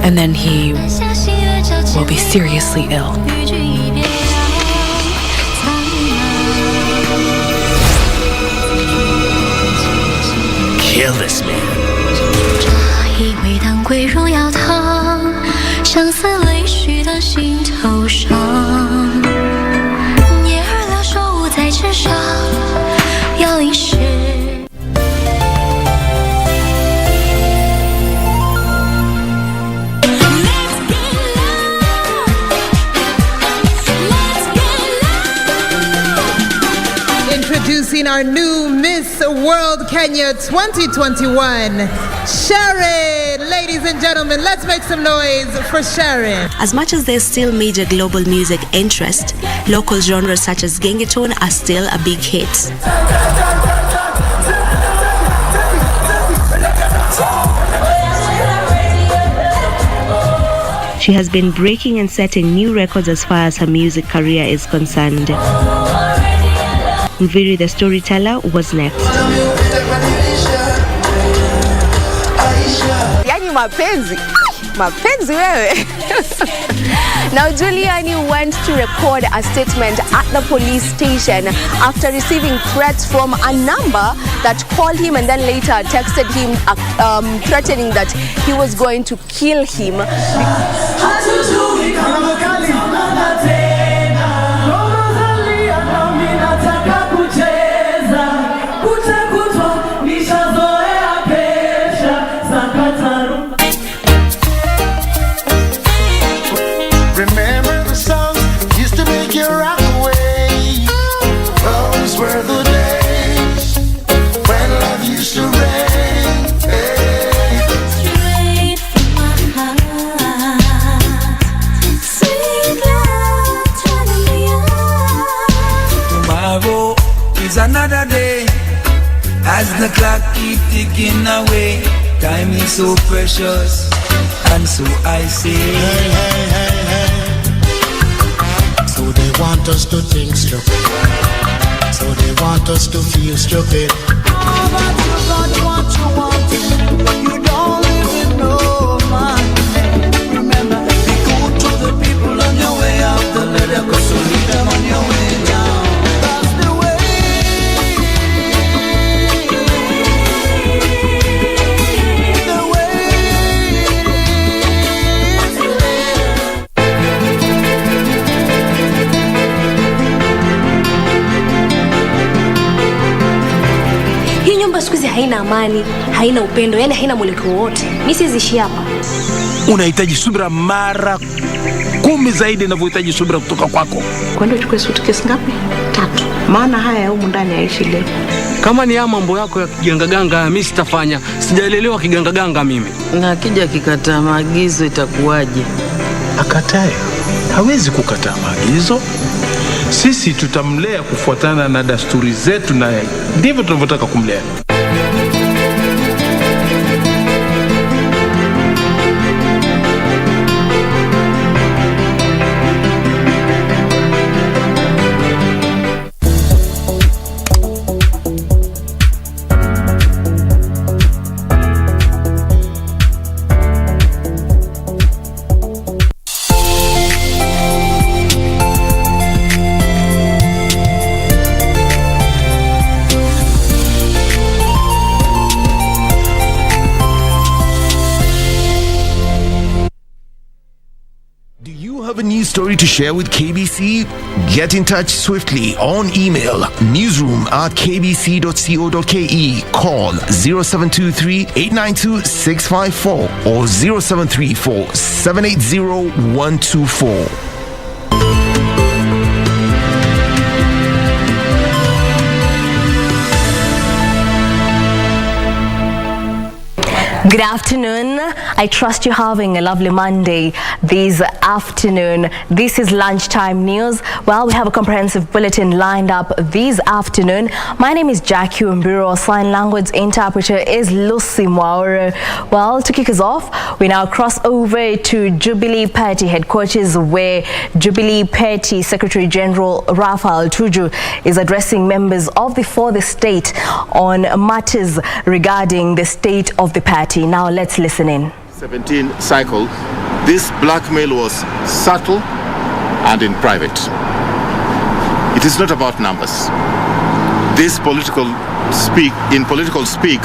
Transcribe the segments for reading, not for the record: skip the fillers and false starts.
and then he will be seriously ill. Kill this man. Introducing our new Miss World Kenya 2021, Sharon. Ladies and gentlemen, let's make some noise for Sharon. As much as there's still major global music interest, local genres such as gengetone are still a big hit. She has been breaking and setting new records as far as her music career is concerned. Wambiru the storyteller was next. Yani mapenzi wewe. Now Juliani went to record a statement at the police station after receiving threats from a number that called him and then later texted him threatening that he was going to kill him. Remember the songs used to make you rock away. Those were the days when love used to rain. Straight from my heart, sweet love, turning me on. Tomorrow is another day. As the clock keeps ticking away, time is so precious, and so I say, Hey, hey, hey, hey. So they want us to think stupid. So they want us to feel stupid. All that you got, what you want, but you don't even know my name. Remember, be good to the people on your way out the ladder, cause you leave them on your way down. That's the way. Hii nyumba siku hizi haina amani, haina upendo, yani haina mwelekeo wote. Mimi sizishi hapa. Unahitaji subira mara 10 zaidi ninavyohitaji subira kutoka kwako. Kwenda uchukue suitcase ngapi? 3. Maana haya humu ndani haishi leo. Kama ni mambo yako ya kigangaganga, mimi sitafanya. Sijaelelewa kigangaganga mimi. Na akija kikataa maagizo itakuwaje? Akatae. Hawezi kukataa maagizo. Sisi tutamlea kufuatana na desturi zetu na ndivyo tunavyotaka kumlea. Have a news story to share with KBC? Get in touch swiftly on email newsroom@kbc.co.ke, call 0723-892-654 or 0734-780-124. Good afternoon. I trust you're having a lovely Monday this afternoon. This is Lunchtime News. Well, we have a comprehensive bulletin lined up this afternoon. My name is Jacky, Wambiru. Our sign language interpreter is Lucy Mwaura. Well, to kick us off, we now cross over to Jubilee Party headquarters, where Jubilee Party Secretary General Raphael Tuju is addressing members of the fourth estate on matters regarding the state of the party. Now let's listen in. 2017 cycle, this blackmail was subtle and in private. It is not about numbers. This in political speak,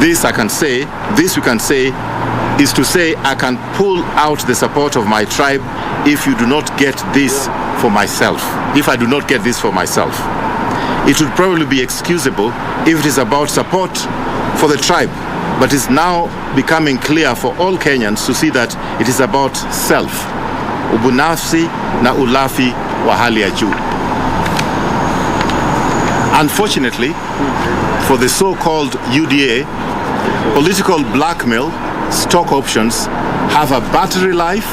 this we can say, is to say I can pull out the support of my tribe if you do not get this for myself. If I do not get this for myself. It would probably be excusable if it is about support for the tribe, but it's now becoming clear for all Kenyans to see that it is about self, ubinafsi na ulafi wa hali ya juu. Unfortunately, for the so-called UDA, political blackmail stock options have a battery life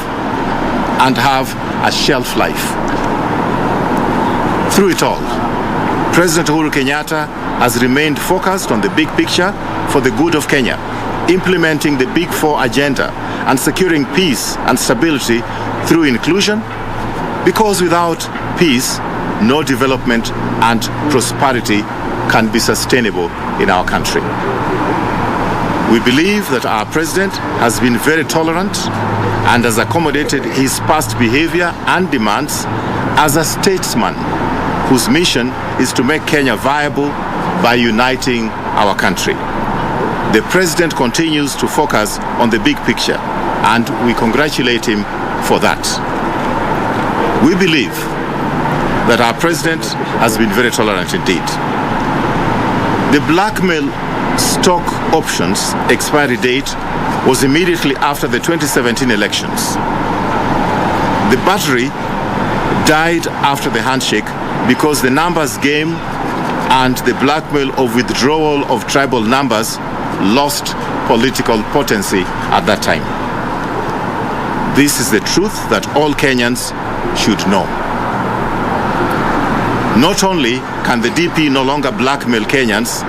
and have a shelf life. Through it all, President Uhuru Kenyatta has remained focused on the big picture for the good of Kenya, implementing the Big Four agenda and securing peace and stability through inclusion, because without peace, no development and prosperity can be sustainable in our country. We believe that our president has been very tolerant and has accommodated his past behavior and demands as a statesman whose mission is to make Kenya viable by uniting our country. The president continues to focus on the big picture, and we congratulate him for that. We believe that our president has been very tolerant indeed. The blackmail stock options expiry date was immediately after the 2017 elections. The battery died after the handshake because the numbers game and the blackmail of withdrawal of tribal numbers lost political potency at that time. This is the truth that all Kenyans should know. Not only can the DP no longer blackmail Kenyans,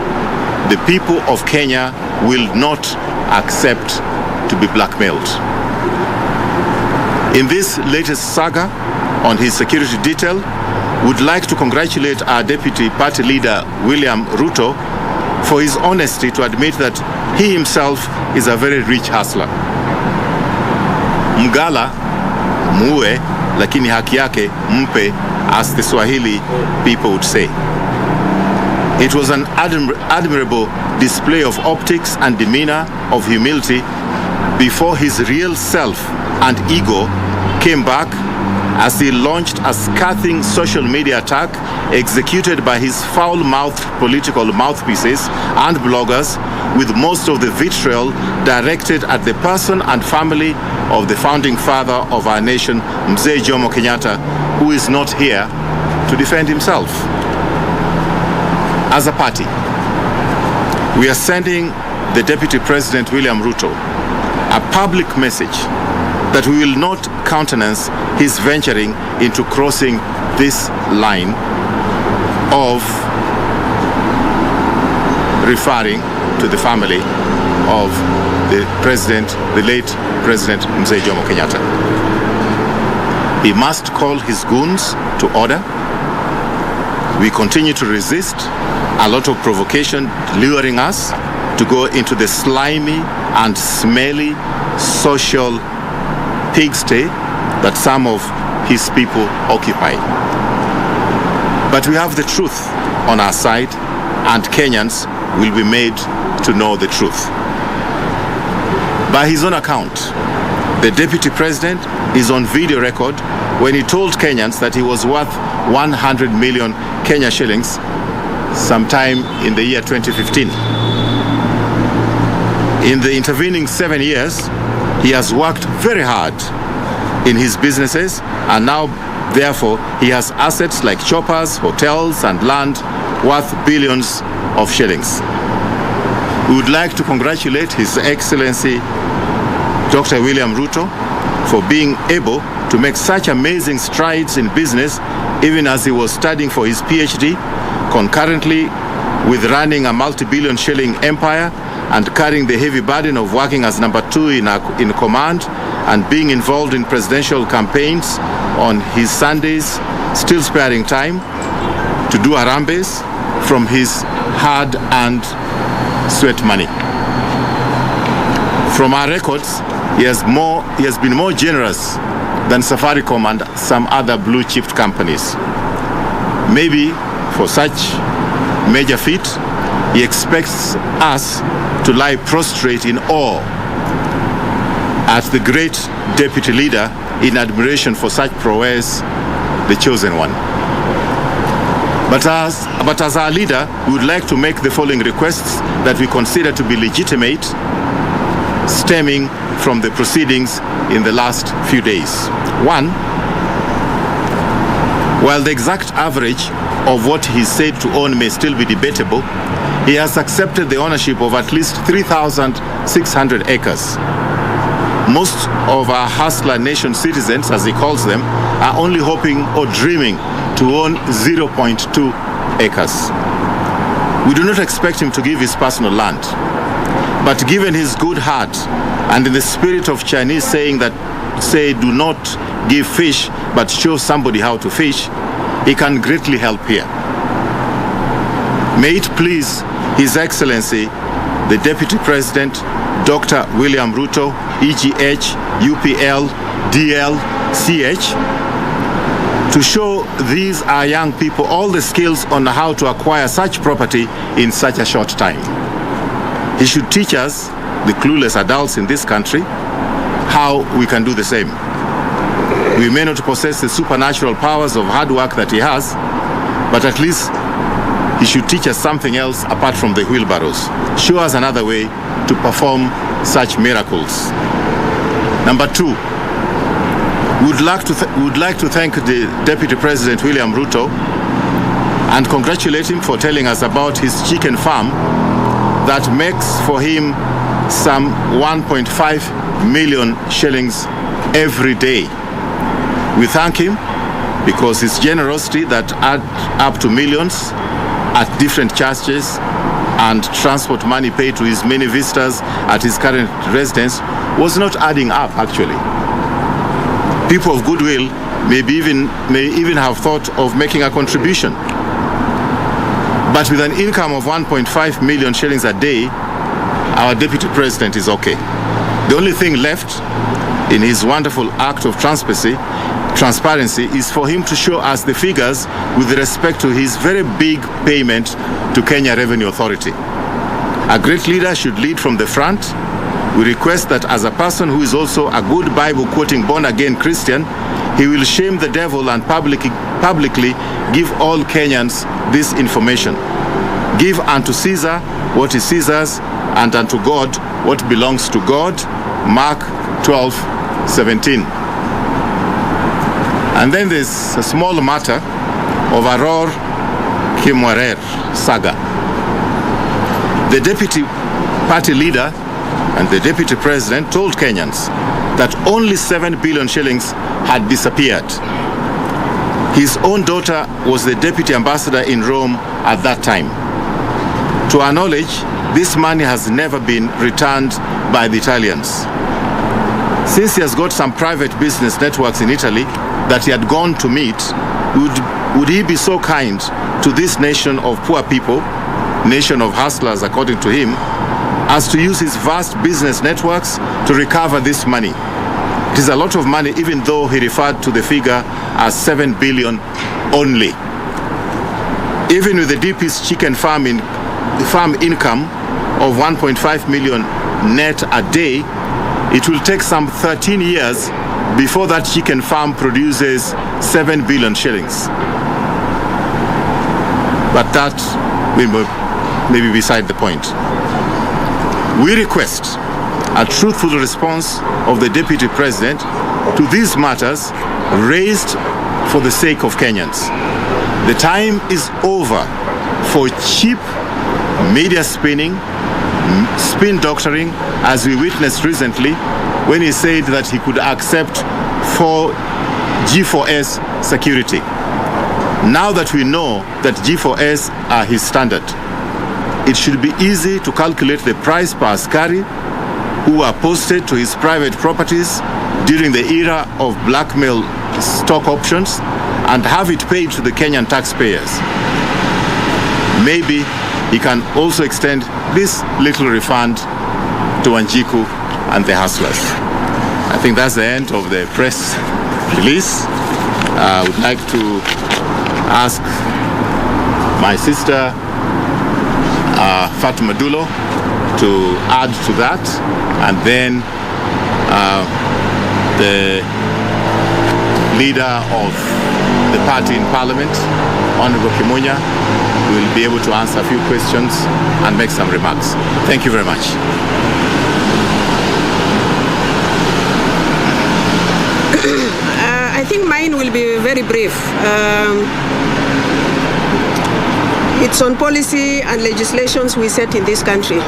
the people of Kenya will not accept to be blackmailed. In this latest saga on his security detail, would like to congratulate our deputy party leader William Ruto for his honesty to admit that he himself is a very rich hustler. Mgala muue lakini haki yake mpe, as the Swahili people would say. It was an admirable display of optics and demeanor of humility before his real self and ego came back as he launched a scathing social media attack executed by his foul-mouthed political mouthpieces and bloggers, with most of the vitriol directed at the person and family of the founding father of our nation, Mzee Jomo Kenyatta, who is not here to defend himself. As a party, we are sending the Deputy President William Ruto a public message that we will not countenance his venturing into crossing this line of referring to the family of the president, the late President Mzee Jomo Kenyatta. He must call his goons to order. We continue to resist a lot of provocation luring us to go into the slimy and smelly social pigsty that some of his people occupy. But we have the truth on our side, and Kenyans will be made to know the truth. By his own account, the Deputy President is on video record when he told Kenyans that he was worth 100 million Kenya shillings sometime in the year 2015. In the intervening 7 years, he has worked very hard in his businesses, and now, therefore, he has assets like choppers, hotels, and land worth billions of shillings. We would like to congratulate His Excellency Dr. William Ruto for being able to make such amazing strides in business, even as he was studying for his PhD, concurrently with running a multi-billion shilling empire and carrying the heavy burden of working as number 2 in command and being involved in presidential campaigns on his Sundays, still sparing time to do harambes from his hard-earned sweat money. From our records, he has been more generous than Safaricom and some other blue-chip companies. Maybe for such major feat, he expects us to lie prostrate in awe at the great deputy leader in admiration for such prowess, the chosen one. But as our leader, we would like to make the following requests that we consider to be legitimate, stemming from the proceedings in the last few days. One, while the exact average of what he said to own may still be debatable, he has accepted the ownership of at least 3,600 acres. Most of our hustler nation citizens, as he calls them, are only hoping or dreaming to own 0.2 acres. We do not expect him to give his personal land, but given his good heart and in the spirit of Chinese saying that say do not give fish but show somebody how to fish, he can greatly help here. May it please His Excellency the Deputy President Dr. William Ruto, EGH, UPL, DL, CH, to show these our young people all the skills on how to acquire such property in such a short time. He should teach us, the clueless adults in this country, how we can do the same. We may not possess the supernatural powers of hard work that he has, but at least he should teach us something else apart from the wheelbarrows. Show us another way to perform such miracles. Number two, we would like to thank the Deputy President William Ruto and congratulate him for telling us about his chicken farm that makes for him some 1.5 million shillings every day. We thank him because his generosity that add up to millions at different charges and transport money paid to his many visitors at his current residence was not adding up actually. People of goodwill may even have thought of making a contribution. But with an income of 1.5 million shillings a day, our Deputy President is okay. The only thing left in his wonderful act of transparency is for him to show us the figures with respect to his very big payment to Kenya Revenue Authority. A great leader should lead from the front. We request that as a person who is also a good Bible-quoting born-again Christian, he will shame the devil and publicly give all Kenyans this information. Give unto Caesar what is Caesar's, and unto God what belongs to God. Mark 12:17. And then there's a small matter of Aurora Kimwarer saga. The deputy party leader and the deputy president told Kenyans that only 7 billion shillings had disappeared. His own daughter was the deputy ambassador in Rome at that time. To our knowledge, this money has never been returned by the Italians. Since he has got some private business networks in Italy that he had gone to meet, would he be so kind to this nation of poor people, nation of hustlers according to him, as to use his vast business networks to recover this money? It is a lot of money, even though he referred to the figure as 7 billion only. Even with the DP's chicken farm income of 1.5 million net a day, it will take some 13 years before that chicken farm produces 7 billion shillings. But that may be beside the point. We request a truthful response of the Deputy President to these matters raised for the sake of Kenyans. The time is over for cheap media spin doctoring, as we witnessed recently when he said that he could accept for G4S security. Now that we know that G4S are his standard, it should be easy to calculate the price per askari who are posted to his private properties during the era of blackmail stock options and have it paid to the Kenyan taxpayers. Maybe he can also extend this little refund to Wanjiku and the hustlers. I think that's the end of the press release. I would like to ask my sister Fatuma Dulo to add to that, and then the leader of the party in Parliament, Honorable Kimunya, will be able to answer a few questions and make some remarks. Thank you very much. I think mine will be very brief. It's on policy and legislations we set in this country.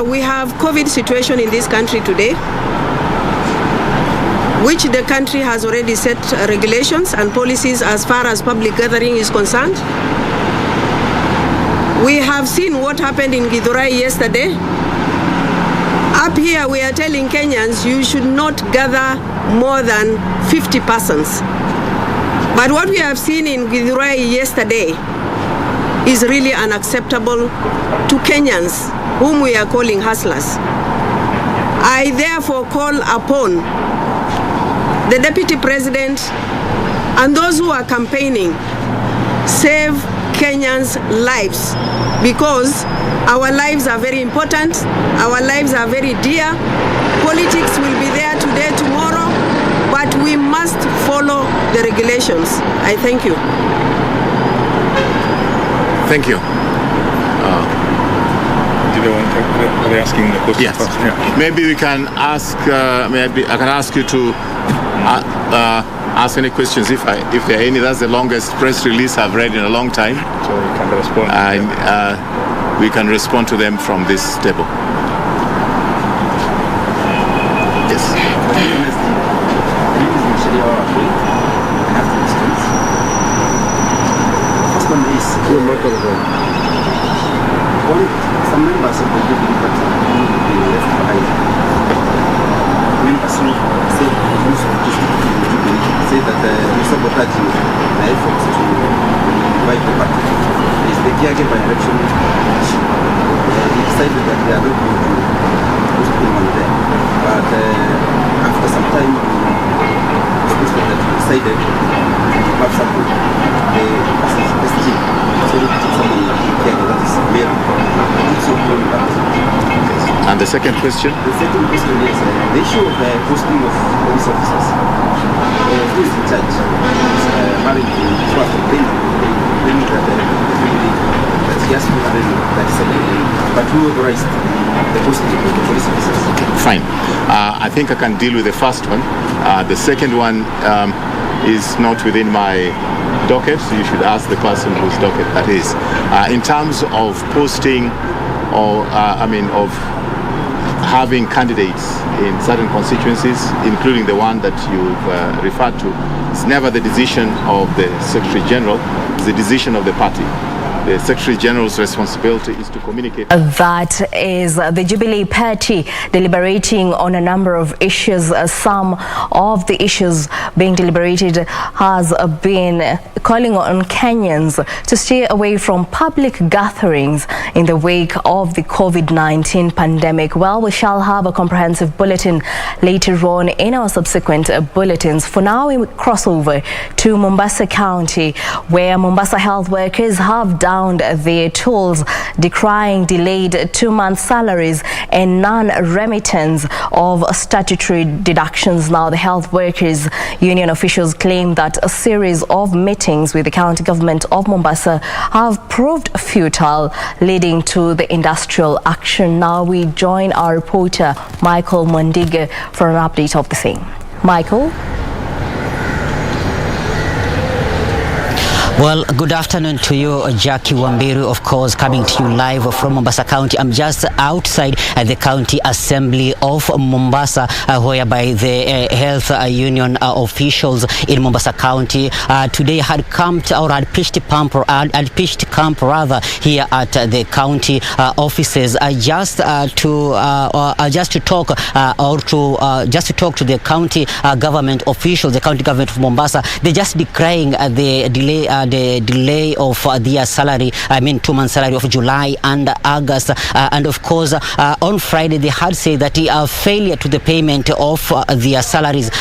We have COVID situation in this country today, which the country has already set regulations and policies as far as public gathering is concerned. We have seen what happened in Githurai yesterday. Up here we are telling Kenyans you should not gather more than 50 persons. But what we have seen in Githurai yesterday is really unacceptable to Kenyans, whom we are calling hustlers. I therefore call upon the Deputy President and those who are campaigning, save Kenyans' lives, because our lives are very important, our lives are very dear. Politics will be there today, tomorrow, but we must follow the regulations. I thank you. Thank you. Are they asking the question yes. first? Yeah. Maybe we can ask. Maybe I can ask you to ask any questions if there are any. That's the longest press release I've read in a long time. So you can respond. And we can respond to them from this table. Yes. First one is some members of the Jubilee Party will be left behind. Members who say that we sabotage the efforts to divide the party. Is the Jacky by-election issue. He decided that they are not going to put him on there. But after some time, that he decided to have something. The SG, so he put someone like Jacky, that is Mary. And the second question? The second question is the issue of the posting of police officers. Who is in charge? Married to first that he has to but who authorized the posting of the police officers? Fine. I think I can deal with the first one. The second one is not within my docket, so you should ask the person whose docket that is. In terms of posting or of having candidates in certain constituencies, including the one that you've referred to, it's never the decision of the Secretary General, it's the decision of the party. The Secretary General's responsibility is to communicate. That is the Jubilee Party deliberating on a number of issues. Some of the issues being deliberated has been calling on Kenyans to stay away from public gatherings in the wake of the COVID-19 pandemic. Well, we shall have a comprehensive bulletin later on in our subsequent bulletins. For now, we cross over to Mombasa County, where Mombasa health workers have downed their tools, decrying delayed 2-month salaries and non-remittance of statutory deductions. Now, the health workers union officials claim that a series of meetings with the county government of Mombasa have proved futile, leading to the industrial action. Now we join our reporter Michael Mondiga for an update of the same. Michael? Well, good afternoon to you, Jacky. Wambiru, of course, coming to you live from Mombasa County. I'm just outside the County Assembly of Mombasa, whereby the health union officials in Mombasa County today had camped or had pitched camp here at the county offices just to talk to the county government officials, the county government of Mombasa. They're just decrying the the delay of their salary, 2-month salary of July and August. And of course, on Friday, they had said that failure to the payment of their salaries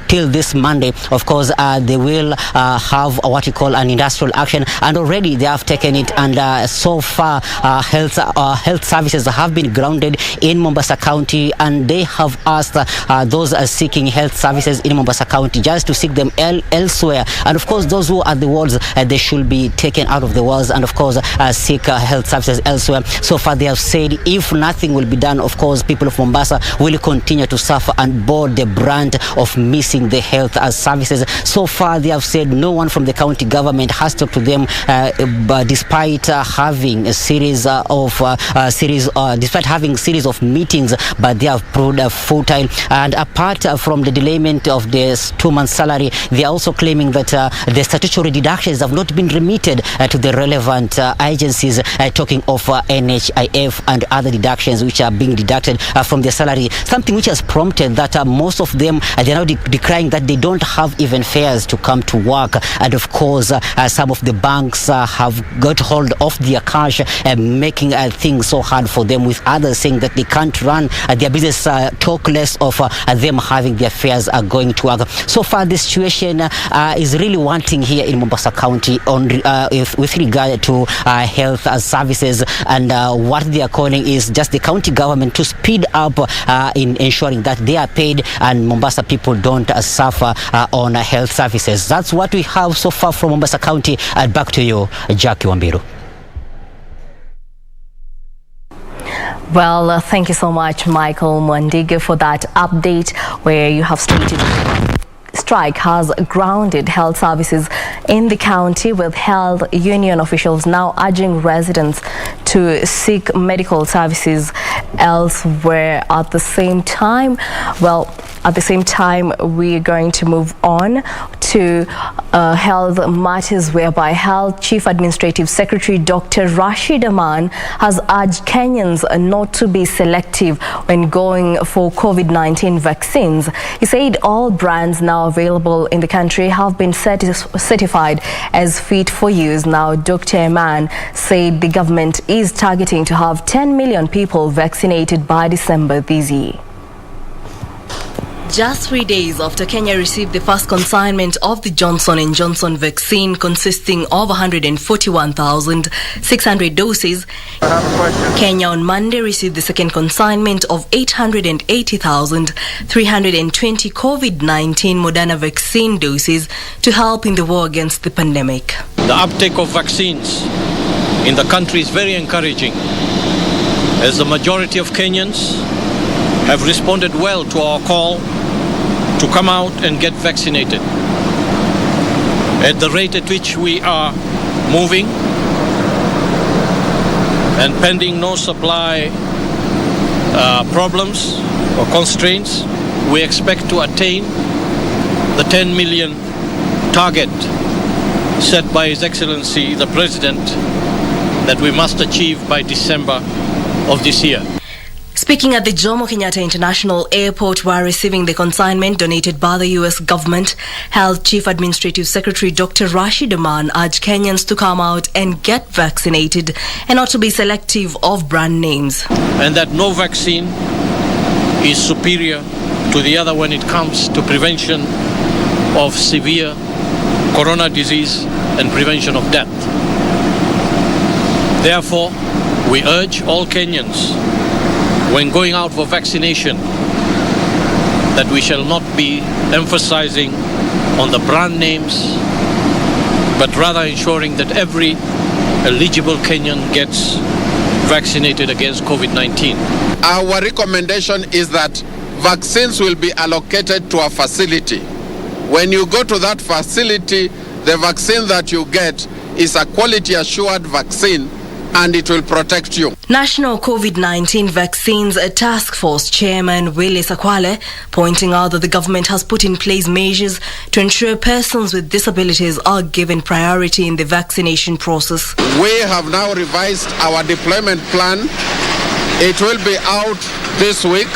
till this Monday. Of course, they will have what you call an industrial action, and already they have taken it. And so far, health services have been grounded in Mombasa County, and they have asked those seeking health services in Mombasa County just to seek them elsewhere. And of course, those who are at the wards, they should be taken out of the wards and of course seek health services elsewhere. So far, they have said if nothing will be done, of course, people of Mombasa will continue to suffer and bear the brunt of missing the health services. So far, they have said no one from the county government has talked to them, but despite having a series of meetings, but they have proved futile. And apart from the delayment of the 2-month salary, they are also claiming that the statutory deductions have not been remitted to the relevant agencies, talking of NHIF and other deductions which are being deducted from their salary, something which has prompted that most of them they are now decrying that they don't have even fares to come to work. And of course, some of the banks have got hold of their cash, making things so hard for them, with others saying that they can't run their business, talk less of them having their fares going to work. So far, the situation is really wanting here in Mombasa County with regard to health services, and what they are calling is just the county government to speed up in ensuring that they are paid and Mombasa people don't suffer on health services. That's what we have so far from Mombasa County. And back to you, Jacky Wambiru. Well, thank you so much, Michael Mwandige, for that update where you have stated strike has grounded health services in the county, with health union officials now urging residents to seek medical services elsewhere. At the same time, we're going to move on to health matters, whereby Health Chief Administrative Secretary Dr. Rashid Aman has urged Kenyans not to be selective when going for COVID-19 vaccines. He said all brands now available in the country have been certified as fit for use. Now, Dr. Aman said the government is targeting to have 10 million people vaccinated by December this year. Just 3 days after Kenya received the first consignment of the Johnson & Johnson vaccine, consisting of 141,600 doses, Kenya on Monday received the second consignment of 880,320 COVID-19 Moderna vaccine doses to help in the war against the pandemic. The uptake of vaccines in the country is very encouraging, as the majority of Kenyans have responded well to our call to come out and get vaccinated. At the rate at which we are moving, and pending no supply problems or constraints, we expect to attain the 10 million target set by His Excellency the President that we must achieve by December of this year. Speaking at the Jomo Kenyatta International Airport while receiving the consignment donated by the U.S. government, Health Chief Administrative Secretary Dr. Rashid Aman urged Kenyans to come out and get vaccinated and not to be selective of brand names. And that no vaccine is superior to the other when it comes to prevention of severe corona disease and prevention of death. Therefore, we urge all Kenyans, when going out for vaccination, that we shall not be emphasizing on the brand names, but rather ensuring that every eligible Kenyan gets vaccinated against COVID-19. Our recommendation is that vaccines will be allocated to a facility. When you go to that facility, the vaccine that you get is a quality assured vaccine, and it will protect you. National COVID-19 Vaccines Task Force Chairman Willie Sakwale pointing out that the government has put in place measures to ensure persons with disabilities are given priority in the vaccination process. We have now revised our deployment plan. It will be out this week,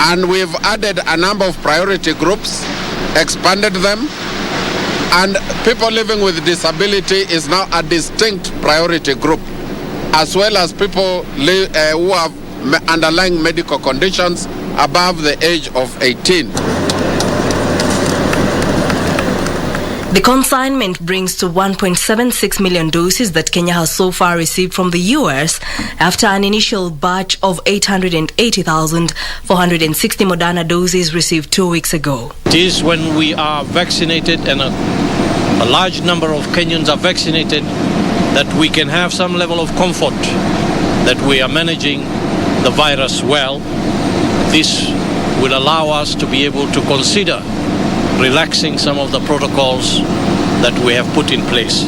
and we've added a number of priority groups, expanded them, and People living with disability is now a distinct priority group, as well as people who have underlying medical conditions above the age of 18. The consignment brings to 1.76 million doses that Kenya has so far received from the US after an initial batch of 880,460 Moderna doses received 2 weeks ago. It is when we are vaccinated and a large number of Kenyans are vaccinated that we can have some level of comfort that we are managing the virus well. This will allow us to be able to consider relaxing some of the protocols that we have put in place.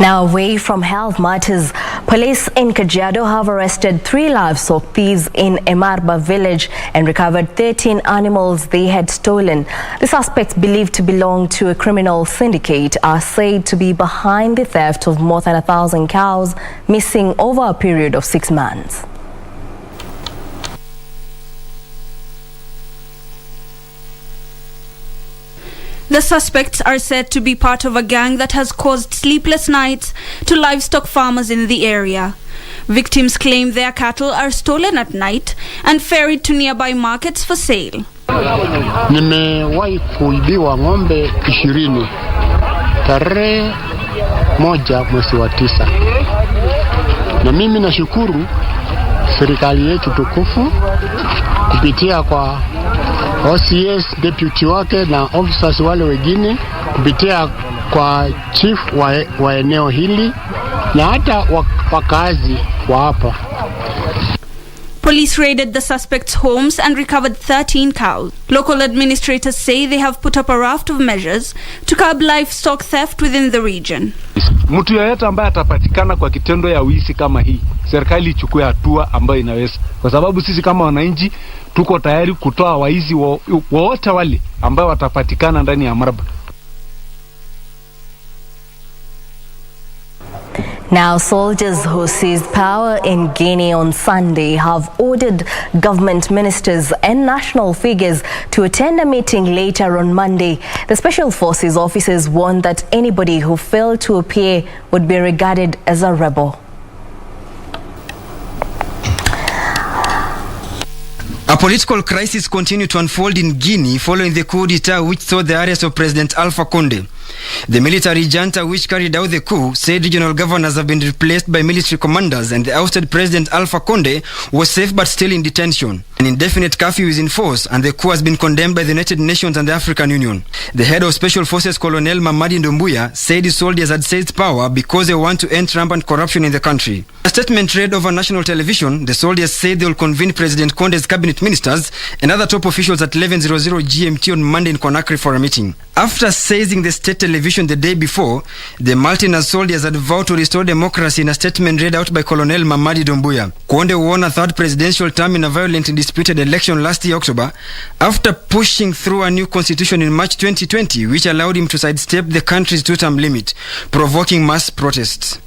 Now, away from health matters, police in Kajiado have arrested 3 livestock thieves in Emarba village and recovered 13 animals they had stolen. The suspects, believed to belong to a criminal syndicate, are said to be behind the theft of more than 1,000 cows missing over a period of 6 months. The suspects are said to be part of a gang that has caused sleepless nights to livestock farmers in the area. Victims claim their cattle are stolen at night and ferried to nearby markets for sale. Nimewahi kuibiwa ng'ombe 20 tarehe 1 mwezi wa 9. Na mimi nashukuru serikali yetu tukufu kupitia kwa OCS deputy wake na officers wale wengine, kupitia kwa chief wa eneo hili na hata wakazi wa hapa. Police raided the suspects' homes and recovered 13 cows. Local administrators say they have put up a raft of measures to curb livestock theft within the region. Mtu yeyote ambaye atapatikana kwa kitendo ya wizi kama hii, serikali ichukue hatua ambayo inaweza. Kwa sababu sisi kama wananchi tuko tayari kutoa waizi wote wale ambao watapatikana ndani ya Maraba. Now, soldiers who seized power in Guinea on Sunday have ordered government ministers and national figures to attend a meeting later on Monday. The Special Forces officers warned that anybody who failed to appear would be regarded as a rebel. A political crisis continued to unfold in Guinea following the coup d'etat which saw the arrest of President Alpha Conde. The military junta which carried out the coup said regional governors have been replaced by military commanders and the ousted President Alpha Conde was safe but still in detention. An indefinite curfew is in force and the coup has been condemned by the United Nations and the African Union. The head of Special Forces, Colonel Mamadi Ndombuya, said his soldiers had seized power because they want to end rampant corruption in the country. A statement read over national television, the soldiers said they will convene President Conde's cabinet ministers and other top officials at 11:00 GMT on Monday in Conakry for a meeting. After seizing the state television the day before, the Maltese soldiers had vowed to restore democracy in a statement read out by Colonel Mamadi Ndombuya. Conde won a third presidential term in a violent and disputed election last year, October, after pushing through a new constitution in March 2020, which allowed him to sidestep the country's 2-term limit, provoking mass protests.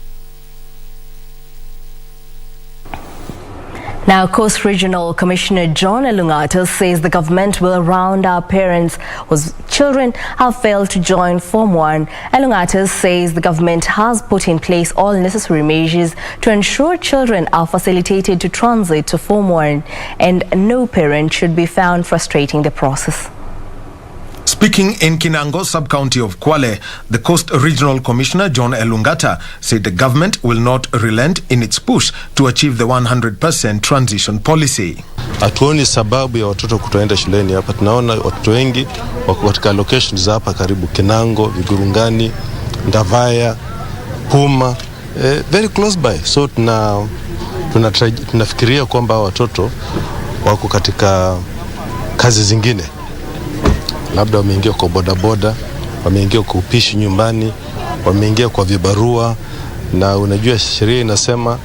Now, Coast Regional Commissioner John Elungata says the government will round up parents whose children have failed to join Form 1. Elungata says the government has put in place all necessary measures to ensure children are facilitated to transit to Form 1 and no parent should be found frustrating the process. Speaking in Kinango, sub-county of Kwale, the Coast Regional Commissioner John Elungata said the government will not relent in its push to achieve the 100% transition policy. Hatuoni sababu ya watoto kutoenda shuleni hapa. Tunaona watoto wengi wako katika locations za hapa karibu Kinango, Vigurungani, Ndavaya, Puma, very close by. So tunafikiria kwamba watoto wako katika kazi zingine. Labda wameingia kwa bodaboda, wameingia kwa upishi nyumbani, wameingia kwa vibarua, na unajua sheria inasema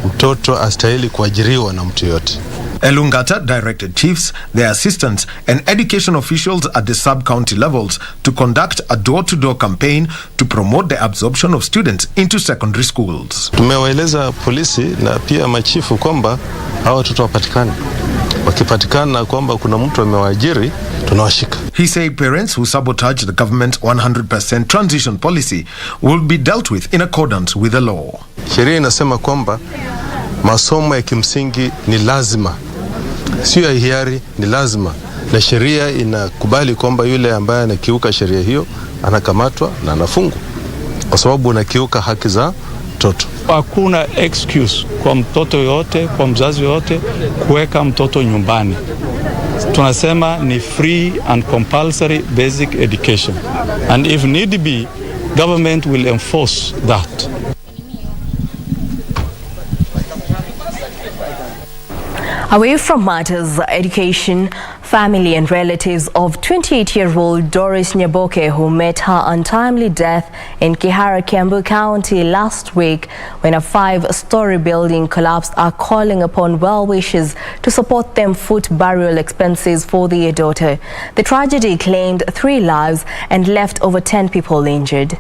mtoto astahili kuajiriwa na mtu yote. Elungata directed chiefs, their assistants and education officials at the sub-county levels to conduct a door-to-door campaign to promote the absorption of students into secondary schools. Tumewaeleza polisi na pia machifu kwamba hawa watoto wapatikane. Wakipatikana kwamba kuna mtu amewaajiri, tunawashika. He said parents who sabotage the government 100% transition policy will be dealt with in accordance with the law. Sheria inasema kwamba masomo ya kimsingi ni lazima, sio ya hiari, ni lazima, na sheria inakubali kwamba yule ambaye anakiuka sheria hiyo anakamatwa na anafungwa kwa sababu unakiuka haki za mtoto. Hakuna excuse kwa mtoto yote, kwa mzazi yote kuweka mtoto nyumbani. Tunasema ni free and compulsory basic education, and if need be, government will enforce that. Away from matters education, family and relatives of 28-year-old Doris Nyaboke, who met her untimely death in Kihara, Kiambu County last week when a 5-story building collapsed, are calling upon well-wishers to support them foot burial expenses for their daughter. The tragedy claimed 3 lives and left over 10 people injured.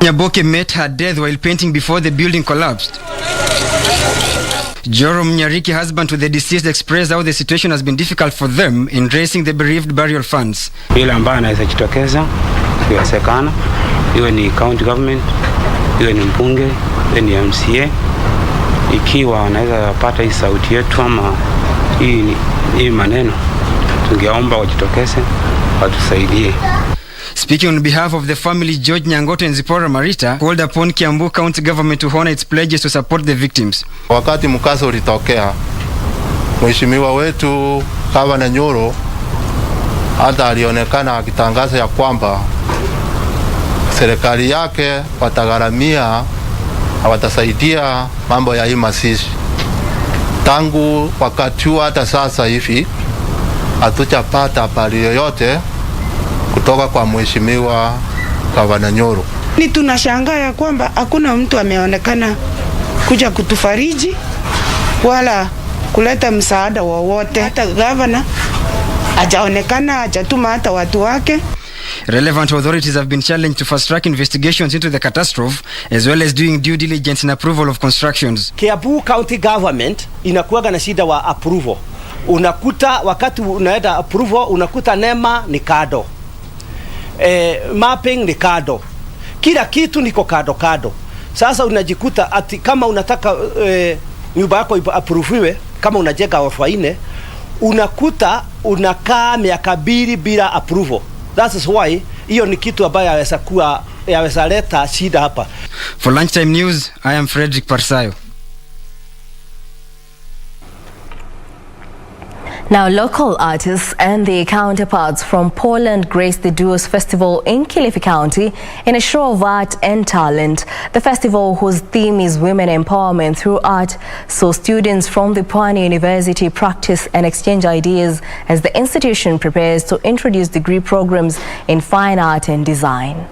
Nyaboke met her death while painting before the building collapsed. Joram Nyariki, husband to the deceased, expressed how the situation has been difficult for them in raising the bereaved burial funds. Yule ambaye anaweza jitokeza kuyasekana, iwe ni county government, iwe ni mbunge, iwe ni MCA, ikiwa wanaweza pata hii sauti yetu ama hii maneno, tungeomba wajitokeze watusaidie. Speaking on behalf of the family, George Nyangoto and Zipora Marita called upon Kiambu County government to honor its pledges to support the victims. Wakati mkasa ulitokea, mheshimiwa wetu Gavana Nyoro hata alionekana akitangaza ya kwamba serikali yake watagharamia, watasaidia mambo ya hii mazishi. Tangu wakati huo hata sasa hivi hatujapata habari yoyote kutoka kwa mheshimiwa Gavana Nyoro. Ni tunashangaa ya kwamba hakuna mtu ameonekana kuja kutufariji wala kuleta msaada wowote. Hata gavana hajaonekana, hajatuma hata watu wake. Relevant authorities have been challenged to fast-track investigations into the catastrophe as well as doing due diligence in approval of constructions. Kiambu County Government inakuwa na shida wa approval. Unakuta wakati unaenda approval unakuta NEMA ni kado. Mapping ni kado. Kila kitu niko kado. Sasa unajikuta ati kama unataka nyumba yako approviwe, kama unajenga ghorofa 4, unakuta unakaa miaka 2 bila approval. That is why hiyo ni kitu ambayo yaweza leta shida hapa. For Lunchtime News, I am Frederick Parsayo. Now, local artists and their counterparts from Poland graced the Duos Festival in Kilifi County in a show of art and talent. The festival, whose theme is women empowerment through art, saw students from the Pwani University practice and exchange ideas as the institution prepares to introduce degree programs in fine art and design.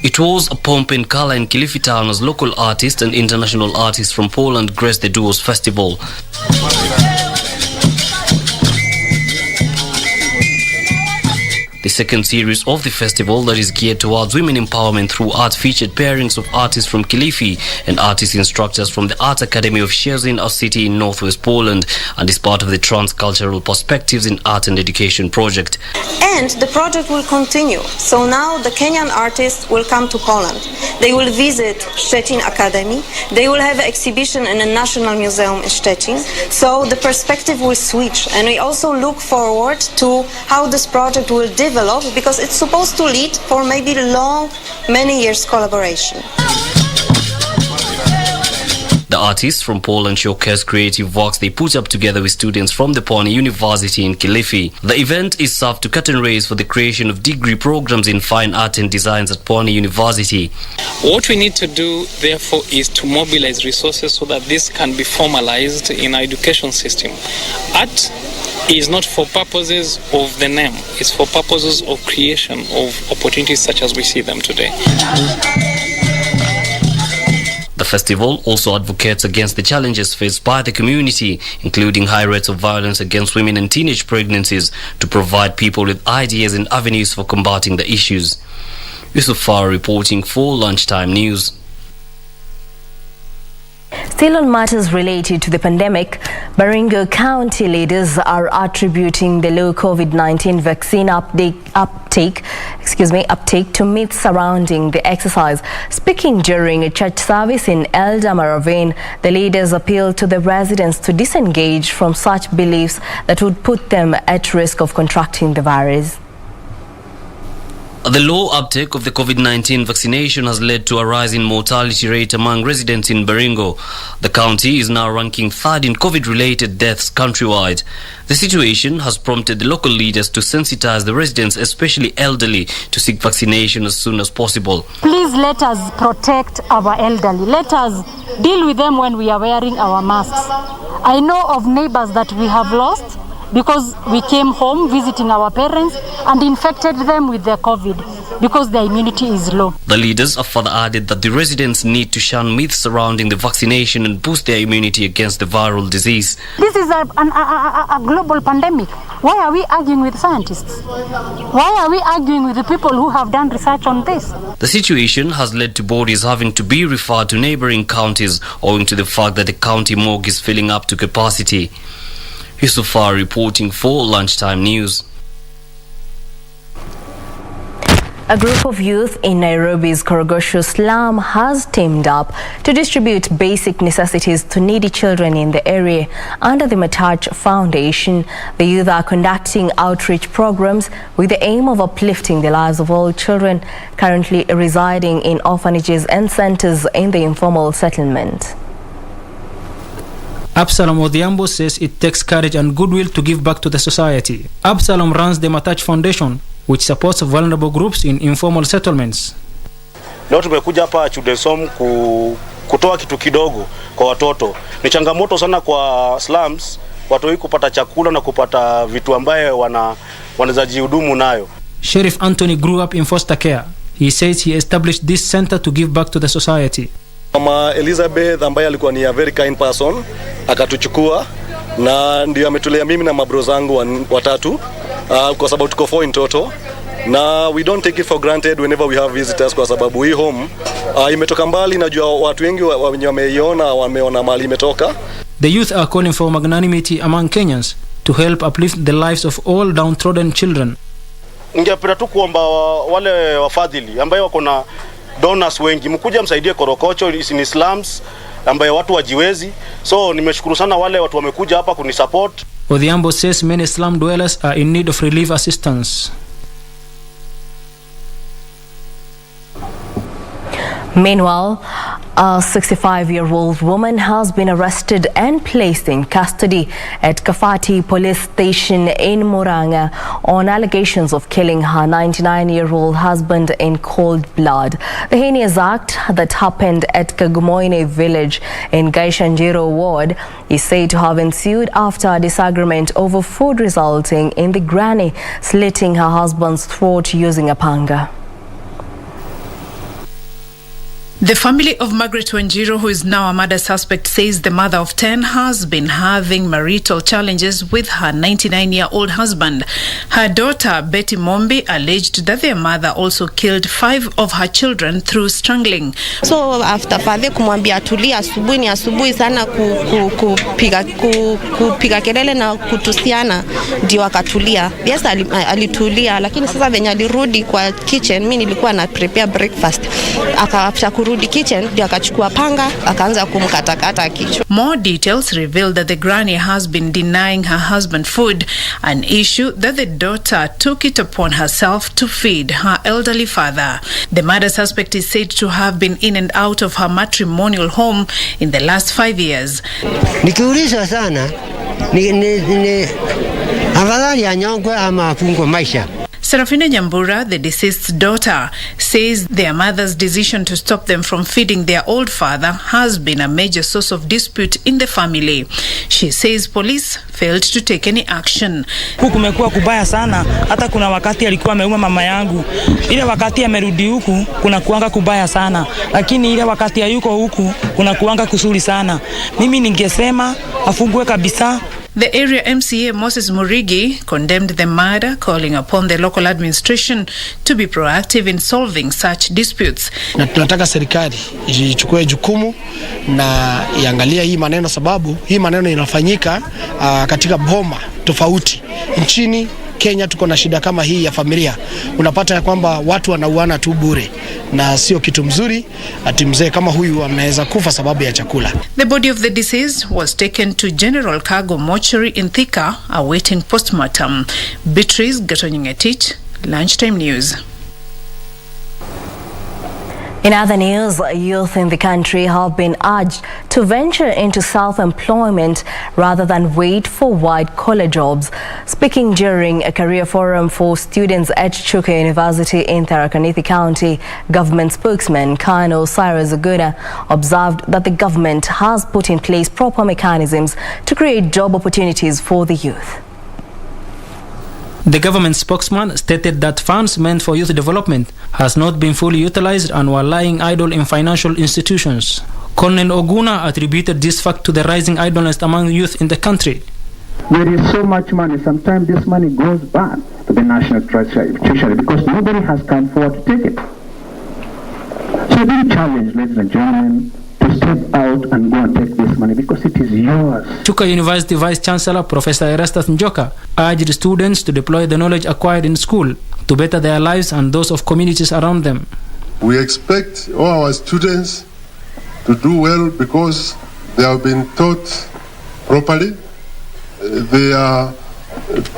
It was a pomp and color in Kilifi town as local artists and international artists from Poland graced the Duos Festival. The second series of the festival, that is geared towards women empowerment through art, featured pairings of artists from Kilifi and artist instructors from the Art Academy of Szczecin, a city in northwest Poland, and is part of the Transcultural Perspectives in Art and Education project. And the project will continue. So now the Kenyan artists will come to Poland. They will visit Szczecin Academy. They will have an exhibition in the National Museum in Szczecin. So the perspective will switch. And we also look forward to how this project will develop, because it's supposed to lead for maybe many years collaboration. The artists from Poland showcase creative works they put up together with students from the Pwani University in Kilifi. The event is served to cut and raise for the creation of degree programs in fine art and designs at Pwani University. What we need to do, therefore, is to mobilize resources so that this can be formalized in our education system. Art is not for purposes of the name, it's for purposes of creation of opportunities such as we see them today. The festival also advocates against the challenges faced by the community, including high rates of violence against women and teenage pregnancies, to provide people with ideas and avenues for combating the issues. Yusufar reporting for Lunchtime News. Still on matters related to the pandemic, Baringo County leaders are attributing the low COVID-19 vaccine uptake to myths surrounding the exercise. Speaking during a church service in Eldama Ravine, the leaders appealed to the residents to disengage from such beliefs that would put them at risk of contracting the virus. The low uptake of the COVID-19 vaccination has led to a rise in mortality rate among residents in Baringo. The county is now ranking third in COVID-related deaths countrywide. The situation has prompted the local leaders to sensitize the residents, especially elderly, to seek vaccination as soon as possible. Please let us protect our elderly. Let us deal with them when we are wearing our masks. I know of neighbors that we have lost because we came home visiting our parents and infected them with their COVID because their immunity is low. The leaders have further added that the residents need to shun myths surrounding the vaccination and boost their immunity against the viral disease. This is a global pandemic. Why are we arguing with scientists? Why are we arguing with the people who have done research on this? The situation has led to bodies having to be referred to neighboring counties owing to the fact that the county morgue is filling up to capacity. Yusufar reporting for Lunchtime News. A group of youth in Nairobi's Korogosho slum has teamed up to distribute basic necessities to needy children in the area. Under the Matach Foundation, the youth are conducting outreach programs with the aim of uplifting the lives of all children currently residing in orphanages and centers in the informal settlement. Absalom Odhiambo says it takes courage and goodwill to give back to the society. Absalom runs the Matach Foundation, which supports vulnerable groups in informal settlements. Leo tumekuja hapa Children's Home kutoa kitu kidogo kwa watoto. Ni changamoto sana kwa slums watu wengi kupata chakula na kupata vitu ambaye wanaweza jihudumu nayo. Sheriff Anthony grew up in foster care. He says he established this center to give back to the society. Mama Elizabeth ambaye alikuwa ni a very kind person akatuchukua na ndio ametulea mimi na mabro zangu watatu kwa sababu tuko 4 in total na we don't take it for granted whenever we have visitors kwa sababu hii home imetoka mbali. Najua watu wengi wenye wameiona wameona mali imetoka. The youth are calling for magnanimity among Kenyans to help uplift the lives of all downtrodden children. Ningependa tu kuomba wale wafadhili ambao wako na donors wengi mkuja msaidie Korokocho ni slums ambayo watu wajiwezi. So nimeshukuru sana wale watu wamekuja hapa kunisupport. Odhiambo says many slum dwellers are in need of relief assistance. Meanwhile, a 65-year-old woman has been arrested and placed in custody at Kafati police station in Muranga on allegations of killing her 99-year-old husband in cold blood. The heinous act that happened at Kagumoine village in Gaishanjiro ward is said to have ensued after a disagreement over food, resulting in the granny slitting her husband's throat using a panga. The family of Margaret Wambiru, who is now a murder suspect, says the mother of 10 has been having marital challenges with her 99-year-old husband. Her daughter, Betty Mombi, alleged that their mother also killed 5 of her children through strangling. So after father kumwambia atulia, asubuhi sana kupiga kelele na kutusiana, ndio akatulia. Yes, alitulia, lakini sasa venye alirudi kwa kitchen, mimi nilikuwa na prepare breakfast. Akaacha kurudi kitchen, ndio akachukua panga akaanza kumkatakata kichwa. More details reveal that the granny has been denying her husband food, an issue that the daughter took it upon herself to feed her elderly father. The murder suspect is said to have been in and out of her matrimonial home in the last 5 years. Nikiuliza sana, afadhali anyongwe ama afungwe maisha. Serafina Nyambura, the deceased's daughter, says their mother's decision to stop them from feeding their old father has been a major source of dispute in the family. She says police failed to take any action. Huku kumekuwa kubaya sana, hata kuna wakati alikuwa ameuma mama yangu. Ile wakati amerudi huku kuna kuanga kubaya sana, lakini ile wakati hayuko huku kuna kuanga kusuri sana. Mimi ningesema afungwe kabisa. The area MCA Moses Murigi condemned the murder, calling upon the local administration to be proactive in solving such disputes. Na tunataka serikali ichukue jukumu na iangalia hii maneno, sababu hii maneno inafanyika katika boma tofauti nchini Kenya. Tuko na shida kama hii ya familia. Unapata ya kwamba watu wanauana tu bure na sio kitu mzuri. Ati mzee kama huyu anaweza kufa sababu ya chakula. The body of the deceased was taken to General Cargo Mortuary in Thika awaiting postmortem. Beatrice Gatonyingetich, Lunchtime News. In other news, youth in the country have been urged to venture into self-employment rather than wait for white-collar jobs. Speaking during a career forum for students at Chuka University in Tharaka Nithi County, government spokesman Colonel Cyrus Aguda observed that the government has put in place proper mechanisms to create job opportunities for the youth. The government spokesman stated that funds meant for youth development has not been fully utilized and were lying idle in financial institutions. Colonel Oguna attributed this fact to the rising idleness among youth in the country. There is so much money. Sometimes this money goes back to the national treasury because nobody has come forward to take it. So we challenge, ladies and gentlemen, to step out and go and take this money because it is yours. Chuka University Vice Chancellor Professor Erastus Njoka urged students to deploy the knowledge acquired in school to better their lives and those of communities around them. We expect all our students to do well because they have been taught properly. They are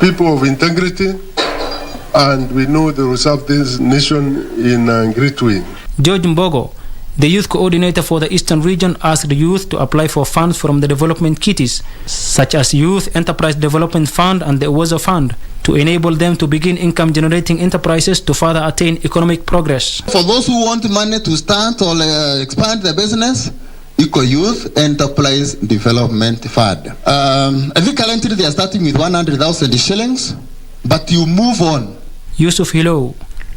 people of integrity, and we know they will serve this nation in a great way. George Mbogo, the youth coordinator for the Eastern region, asked the youth to apply for funds from the development kitties, such as Youth Enterprise Development Fund and the Uwezo Fund, to enable them to begin income-generating enterprises to further attain economic progress. For those who want money to start or expand their business, Eco Youth Enterprise Development Fund. I think currently they are starting with 100,000 shillings, but you move on. Yusuf Hilo,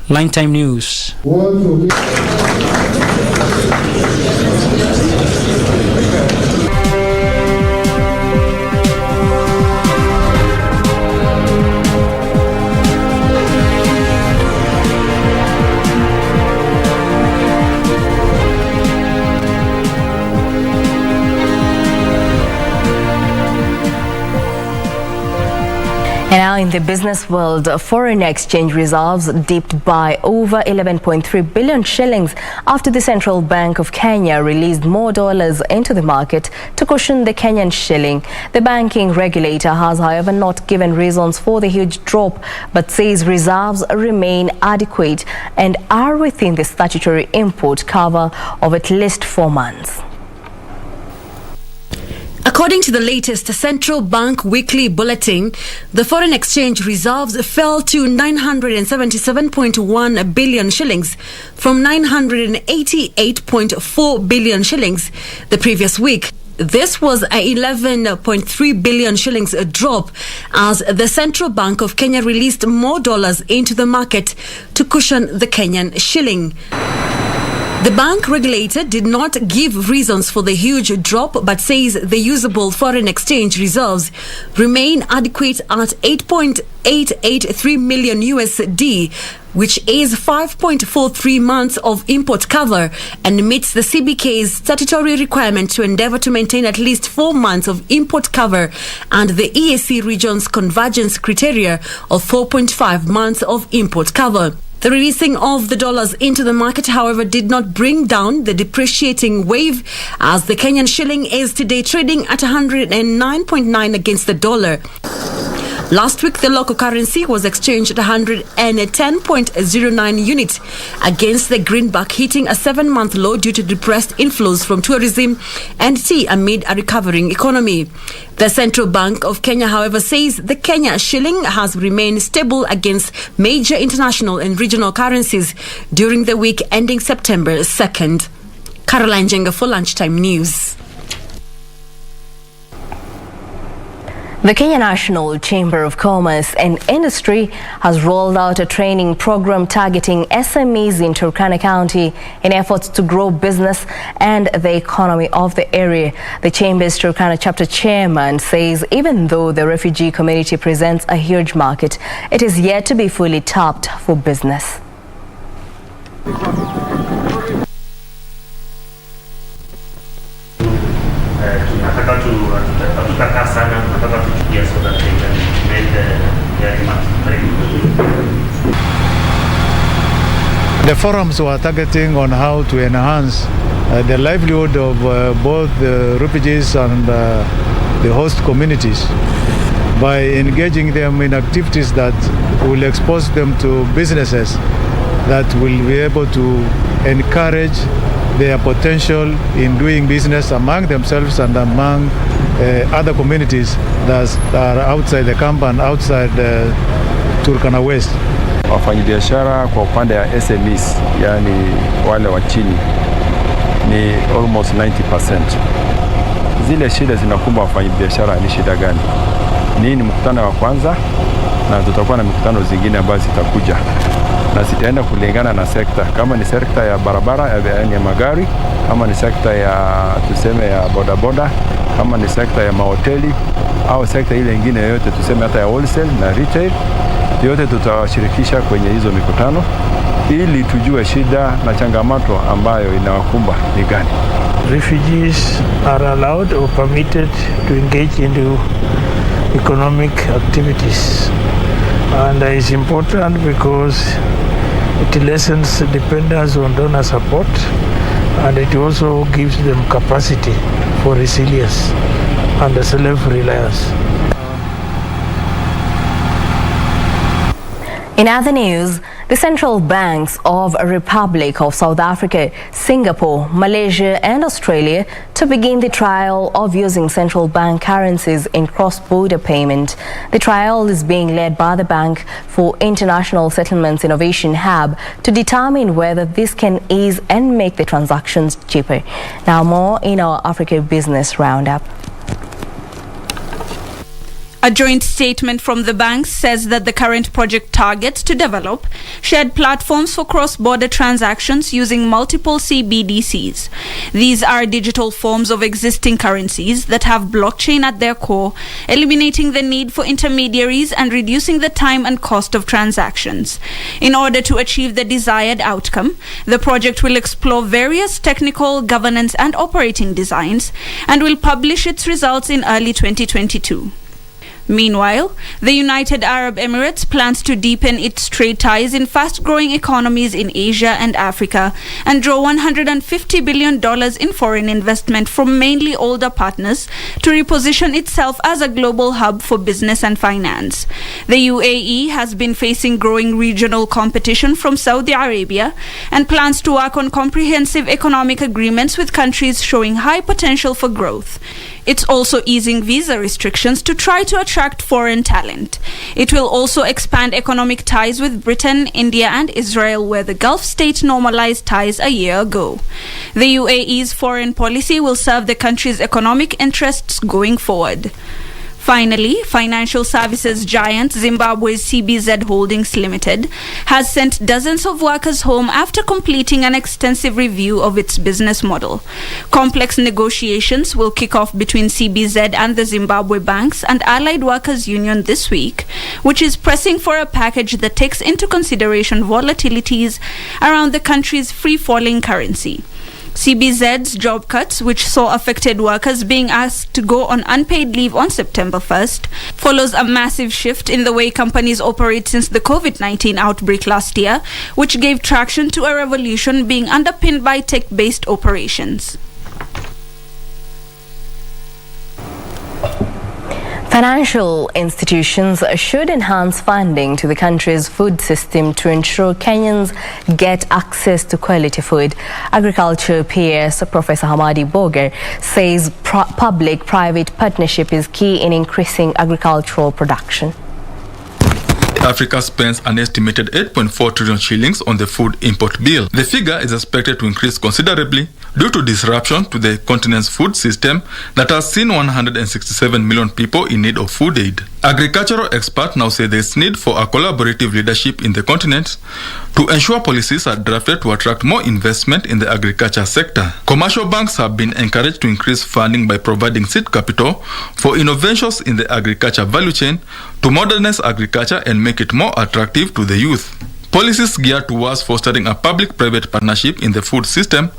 Lunchtime News. And now in the business world, foreign exchange reserves dipped by over 11.3 billion shillings after the Central Bank of Kenya released more dollars into the market to cushion the Kenyan shilling. The banking regulator has, however, not given reasons for the huge drop, but says reserves remain adequate and are within the statutory import cover of at least 4 months. According to the latest Central Bank Weekly Bulletin, the foreign exchange reserves fell to 977.1 billion shillings from 988.4 billion shillings the previous week. This was a 11.3 billion shillings drop as the Central Bank of Kenya released more dollars into the market to cushion the Kenyan shilling. The bank regulator did not give reasons for the huge drop but says the usable foreign exchange reserves remain adequate at 8.883 million USD, which is 5.43 months of import cover and meets the CBK's statutory requirement to endeavor to maintain at least 4 months of import cover and the EAC region's convergence criteria of 4.5 months of import cover. The releasing of the dollars into the market, however, did not bring down the depreciating wave as the Kenyan shilling is today trading at 109.9 against the dollar. Last week, the local currency was exchanged at 110.09 units against the greenback, hitting a 7-month low due to depressed inflows from tourism and tea amid a recovering economy. The Central Bank of Kenya, however, says the Kenya shilling has remained stable against major international and regional currencies during the week ending September 2nd. Caroline Jenga for Lunchtime News. The Kenya National Chamber of Commerce and Industry has rolled out a training program targeting SMEs in Turkana County in efforts to grow business and the economy of the area. The Chamber's Turkana chapter chairman says even though the refugee community presents a huge market, it is yet to be fully tapped for business. The forums were targeting on how to enhance the livelihood of both the refugees and the host communities by engaging them in activities that will expose them to businesses that will be able to encourage their potential in doing business among themselves and among other communities that are outside the camp and outside Turkana West. Wafanyabiashara kwa upande ya SMEs, yani wale wa chini, ni almost 90%. Zile shida zinakumba wafanyabiashara ni shida gani? Ni mkutano wa kwanza na tutakuwa na mikutano zingine ambazo zitakuja na zitaenda kulingana na sekta. Kama ni sekta ya barabara ya magari, kama ni sekta ya tuseme ya bodaboda, kama ni sekta ya mahoteli au sekta ile nyingine yote tuseme hata ya wholesale na retail, yote tutawashirikisha kwenye hizo mikutano ili tujue shida na changamoto ambayo inawakumba ni gani. Refugees are allowed or permitted to engage into economic activities, and it's important because it lessens dependence on donor support and it also gives them capacity for resilience and self-reliance. In other news, the central banks of Republic of South Africa, Singapore, Malaysia and Australia to begin the trial of using central bank currencies in cross-border payment. The trial is being led by the Bank for International Settlements Innovation Hub to determine whether this can ease and make the transactions cheaper. Now more in our Africa Business Roundup. A joint statement from the banks says that the current project targets to develop shared platforms for cross-border transactions using multiple CBDCs. These are digital forms of existing currencies that have blockchain at their core, eliminating the need for intermediaries and reducing the time and cost of transactions. In order to achieve the desired outcome, the project will explore various technical, governance and operating designs and will publish its results in early 2022. Meanwhile, the United Arab Emirates plans to deepen its trade ties in fast-growing economies in Asia and Africa and draw $150 billion in foreign investment from mainly older partners to reposition itself as a global hub for business and finance. The UAE has been facing growing regional competition from Saudi Arabia and plans to work on comprehensive economic agreements with countries showing high potential for growth. It's also easing visa restrictions to try to attract foreign talent. It will also expand economic ties with Britain, India and Israel, where the Gulf state normalized ties a year ago. The UAE's foreign policy will serve the country's economic interests going forward. Finally, financial services giant Zimbabwe's CBZ Holdings Limited has sent dozens of workers home after completing an extensive review of its business model. Complex negotiations will kick off between CBZ and the Zimbabwe Banks and Allied Workers Union this week, which is pressing for a package that takes into consideration volatilities around the country's free-falling currency. CBZ's job cuts, which saw affected workers being asked to go on unpaid leave on September 1st, follows a massive shift in the way companies operate since the COVID-19 outbreak last year, which gave traction to a revolution being underpinned by tech-based operations. Financial institutions should enhance funding to the country's food system to ensure Kenyans get access to quality food. Agriculture PS Professor Hamadi Boger says public-private partnership is key in increasing agricultural production. Africa spends an estimated 8.4 trillion shillings on the food import bill. The figure is expected to increase considerably due to disruption to the continent's food system that has seen 167 million people in need of food aid. Agricultural experts now say there is need for a collaborative leadership in the continent to ensure policies are drafted to attract more investment in the agriculture sector. Commercial banks have been encouraged to increase funding by providing seed capital for innovations in the agriculture value chain to modernize agriculture and make it more attractive to the youth. Policies geared towards fostering a public-private partnership in the food system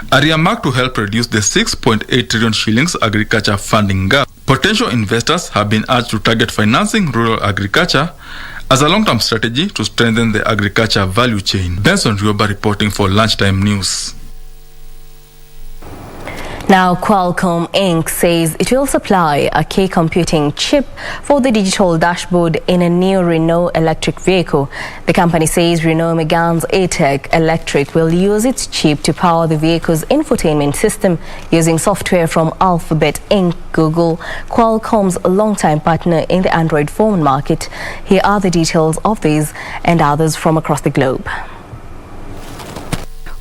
are earmarked to help reduce the 6.8 trillion shillings agriculture funding gap. Potential investors have been urged to target financing rural agriculture as a long-term strategy to strengthen the agriculture value chain. Benson Rioba reporting for Lunchtime News. Now, Qualcomm Inc. says it will supply a key computing chip for the digital dashboard in a new Renault electric vehicle. The company says Renault Megane's A-Tech Electric will use its chip to power the vehicle's infotainment system using software from Alphabet Inc. Google, Qualcomm's longtime partner in the Android phone market. Here are the details of these and others from across the globe.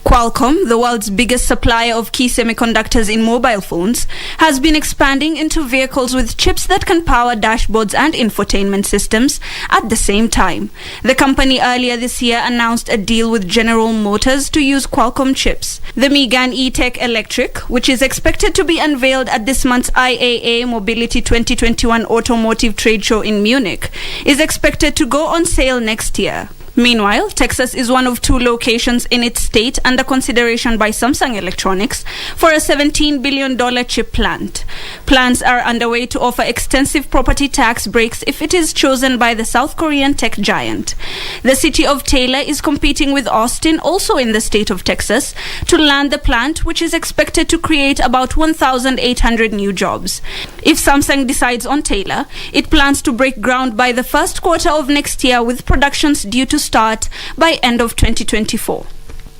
Qualcomm, the world's biggest supplier of key semiconductors in mobile phones, has been expanding into vehicles with chips that can power dashboards and infotainment systems at the same time. The company earlier this year announced a deal with General Motors to use Qualcomm chips. The Megane E-Tech Electric, which is expected to be unveiled at this month's IAA Mobility 2021 Automotive Trade Show in Munich, is expected to go on sale next year. Meanwhile, Texas is one of 2 locations in its state under consideration by Samsung Electronics for a $17 billion chip plant. Plans are underway to offer extensive property tax breaks if it is chosen by the South Korean tech giant. The city of Taylor is competing with Austin, also in the state of Texas, to land the plant, which is expected to create about 1,800 new jobs. If Samsung decides on Taylor, it plans to break ground by the first quarter of next year, with productions due to start by end of 2024.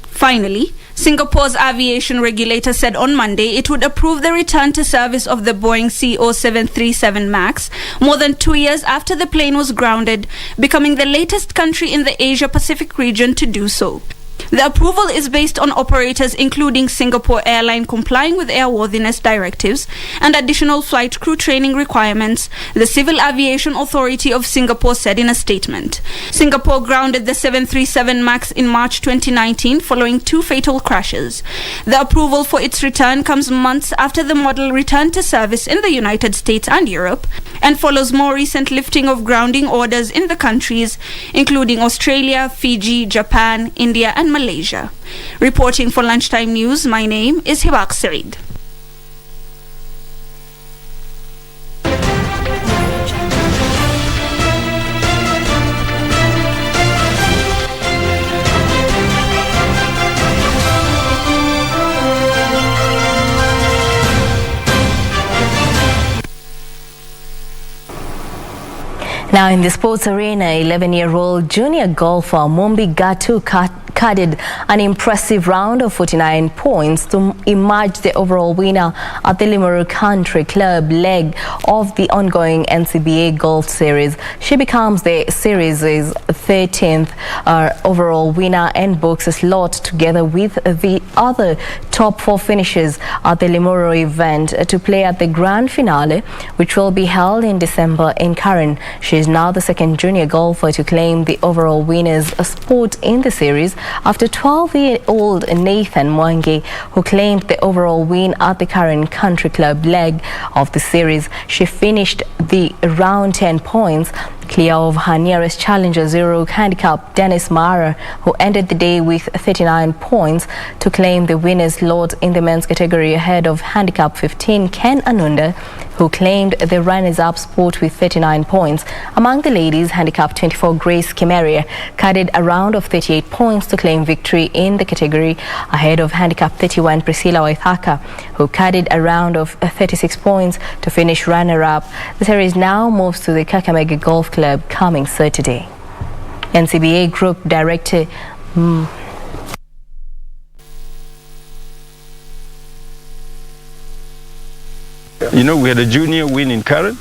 Finally, Singapore's aviation regulator said on Monday it would approve the return to service of the Boeing CO737 MAX more than 2 years after the plane was grounded, becoming the latest country in the Asia-Pacific region to do so. The approval is based on operators including Singapore Airline complying with airworthiness directives and additional flight crew training requirements, the Civil Aviation Authority of Singapore said in a statement. Singapore grounded the 737 MAX in March 2019 following 2 fatal crashes. The approval for its return comes months after the model returned to service in the United States and Europe, and follows more recent lifting of grounding orders in the countries including Australia, Fiji, Japan, India and Malaysia. Reporting for Lunchtime News, my name is Hiwak Sarid. Now in the sports arena, 11-year-old junior golfer Wambiru carded an impressive round of 49 points to emerge the overall winner at the Limuru Country Club leg of the ongoing NCBA Golf Series. She becomes the series' 13th overall winner and books a slot together with the other top 4 finishers at the Limuru event to play at the grand finale, which will be held in December in Karen. She is now the second junior golfer to claim the overall winner's spot in the series, after 12-year-old Nathan Mwangi, who claimed the overall win at the Karen Country Club leg of the series. She finished the round 10 points clear of her nearest challenger, zero handicap Dennis Mara, who ended the day with 39 points to claim the winner's lot in the men's category ahead of handicap 15 Ken Anunda, who claimed the runners-up spot with 39 points. Among the ladies, handicap 24 Grace Kimeria carried a round of 38 points to claim victory in the category, ahead of handicap 31 Priscilla Waithaka, who carried a round of 36 points to finish runner-up. The series now moves to the Kakamega Golf Club coming Saturday. NCBA Group Director You know, we had a junior win in Karen.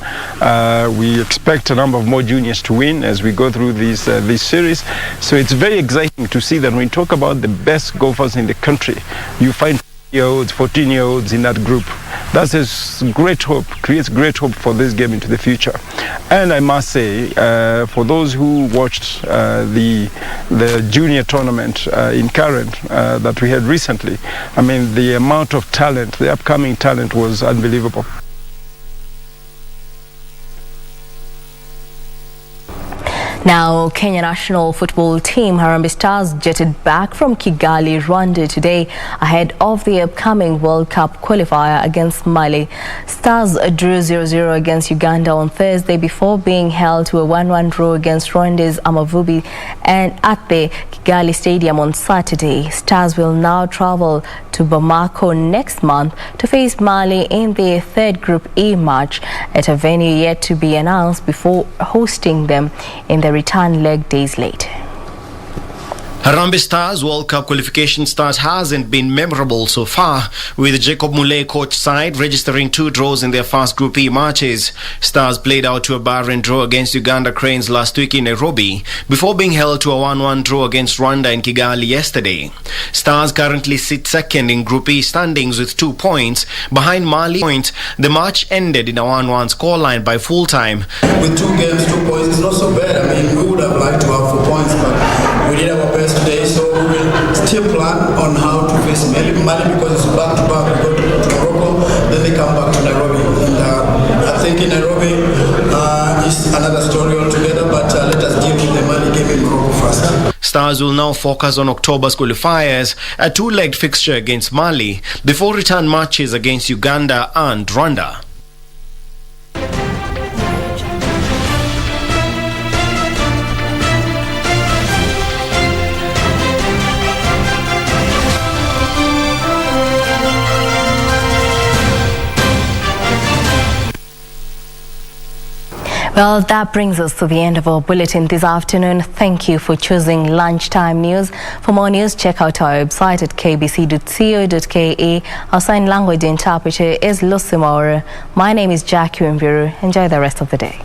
We expect a number of more juniors to win as we go through this series. So it's very exciting to see that when we talk about the best golfers in the country, you find 10-year-olds, 14-year-olds in that group. That is great hope, creates great hope for this game into the future. And I must say, for those who watched the junior tournament in Karen that we had recently, I mean, the amount of talent, the upcoming talent was unbelievable. Now, Kenya national football team Harambee Stars jetted back from Kigali, Rwanda today ahead of the upcoming World Cup qualifier against Mali. Stars drew 0-0 against Uganda on Thursday before being held to a 1-1 draw against Rwanda's Amavubi and at the Kigali Stadium on Saturday. Stars will now travel to Bamako next month to face Mali in their third Group E match at a venue yet to be announced before hosting them in the return leg days later. Harambee Stars World Cup qualification start hasn't been memorable so far, with Jacob Mulee coach side registering 2 draws in their first Group E matches. Stars played out to a barren draw against Uganda Cranes last week in Nairobi, before being held to a 1-1 draw against Rwanda in Kigali yesterday. Stars currently sit second in Group E standings with 2 points behind Mali. The match ended in a 1-1 scoreline by full time. With 2 games, 2 points, it's not so bad. I mean, we would have liked to have 4 points, but we did our best today, so we will still plan on how to face Mali because it's back-to-back. We go to Morocco, then they come back to Nairobi. And I think in Nairobi is another story altogether, but let us deal with the Mali game in Morocco first. Stars will now focus on October's qualifiers, a 2-legged fixture against Mali, before return matches against Uganda and Rwanda. Well, that brings us to the end of our bulletin this afternoon. Thank you for choosing Lunchtime News. For more news, check out our website at kbc.co.ke. Our sign language interpreter is Lucy Maura. My name is Jacky Wambiru. Enjoy the rest of the day.